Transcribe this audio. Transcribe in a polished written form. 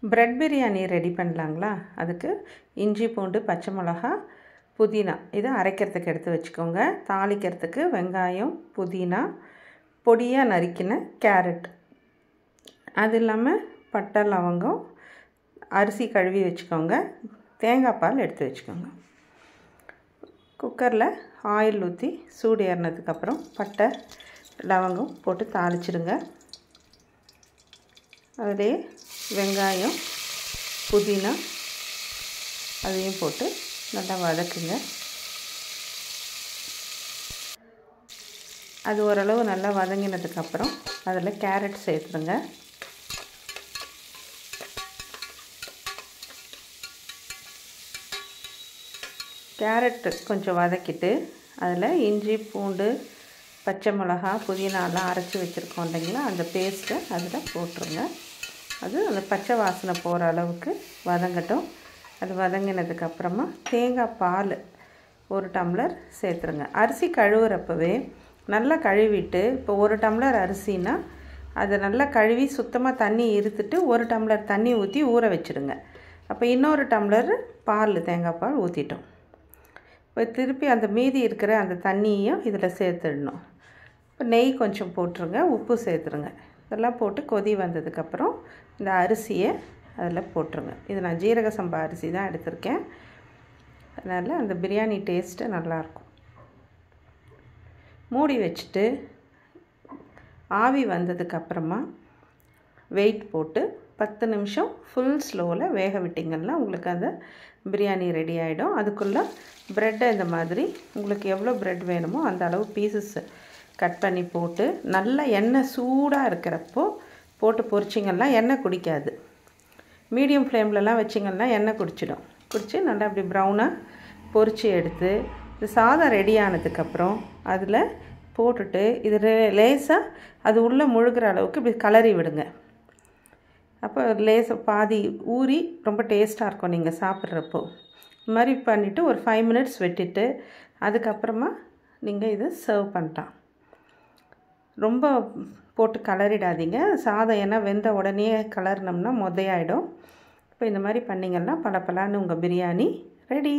Bread biryani ready பண்ணலாங்களா? அதுக்கு இஞ்சி பூண்டு பச்சை மிளகா புதினா இதை அரைக்கிறதுக்கு எடுத்து வச்சுக்கோங்க. தாளிக்கிறதுக்கு வெங்காயம் புதினா பொடியாக நறுக்கின கேரட், அது இல்லாமல் பட்டை லவங்கம், அரிசி கழுவி வச்சுக்கோங்க. தேங்காய் பால் எடுத்து வச்சுக்கோங்க. குக்கரில் ஆயில் ஊற்றி சூடு ஏறினதுக்கப்புறம் பட்டை லவங்கம் போட்டு தாளிச்சிடுங்க. அதிலே வெங்காயம் புதினா அதையும் போட்டு நல்லா வதக்குங்க. அது ஓரளவு நல்லா வதங்கினதுக்கப்புறம் அதில் கேரட் சேர்த்துடுங்க. கேரட்டு கொஞ்சம் வதக்கிட்டு அதில் இஞ்சி பூண்டு பச்சை மிளகா புதினாலாம் அரைச்சி வச்சுருக்கோம் இல்லைங்களா, அந்த பேஸ்ட்டை அதில் போட்டுருங்க. அது அந்த பச்சை வாசனை போகிற அளவுக்கு வதங்கட்டும். அது வதங்கினதுக்கப்புறமா தேங்காய் பால் 1 டம்ளர் சேர்த்துருங்க. அரிசி கழுவுறப்பவே நல்லா கழுவிட்டு, இப்போ 1 டம்ளர் அரிசினா அதை நல்லா கழுவி சுத்தமாக தண்ணி இருத்துட்டு 1 டம்ளர் தண்ணி ஊற்றி ஊற வச்சுடுங்க. அப்போ இன்னொரு டம்ளர் பால் தேங்காய் பால் ஊற்றிட்டோம். இப்போ திருப்பி அந்த மீதி இருக்கிற அந்த தண்ணியையும் இதில் சேர்த்துடணும். இப்போ நெய் கொஞ்சம் போட்டுருங்க, உப்பு சேர்த்துருங்க. இதெல்லாம் போட்டு கொதி வந்ததுக்கப்புறம் இந்த அரிசியை அதில் போட்டுருங்க. இது நான் ஜீரக சம்பா அரிசி தான் எடுத்திருக்கேன், அதனால் அந்த பிரியாணி டேஸ்ட்டு நல்லாயிருக்கும். மூடி வச்சுட்டு ஆவி வந்ததுக்கப்புறமா வெயிட் போட்டு 10 நிமிஷம் ஃபுல் ஸ்லோவில் வேக விட்டிங்கன்னா உங்களுக்கு அந்த பிரியாணி ரெடி ஆகிடும். அதுக்குள்ளே ப்ரெட்டை இந்த மாதிரி உங்களுக்கு எவ்வளோ ப்ரெட் வேணுமோ அந்த அளவு பீசஸ் கட் பண்ணி போட்டு நல்லா எண்ணெய் சூடாக இருக்கிறப்போ போட்டு பொரிச்சிங்கன்னா எண்ணெய் குடிக்காது. மீடியம் ஃப்ளேம்லலாம் வச்சிங்கன்னா எண்ணெய் குடிச்சு நல்லா அப்படி ப்ரௌனாக பொரித்து எடுத்து இது சாதம் ரெடி ஆனதுக்கப்புறம் அதில் போட்டுட்டு இது லேசாக அது உள்ளே முழுகிற அளவுக்கு இப்படி கலரி விடுங்க. அப்போ லேசாக பாதி ஊறி ரொம்ப டேஸ்ட்டாக இருக்கும் நீங்கள் சாப்பிட்றப்போ. இது மாதிரி பண்ணிவிட்டு ஒரு 5 மினிட்ஸ் விட்டுட்டு அதுக்கப்புறமா நீங்கள் இதை சர்வ் பண்ணலாம். ரொம்ப போட்டு கலரிடாதீங்க, சாதம் ஏன்னா வெந்த உடனே கலர்னோம்னா மொதையாயிடும். இப்போ இந்த மாதிரி பண்ணிங்கன்னா பலப்பலான்னு உங்கள் பிரியாணி ரெடி.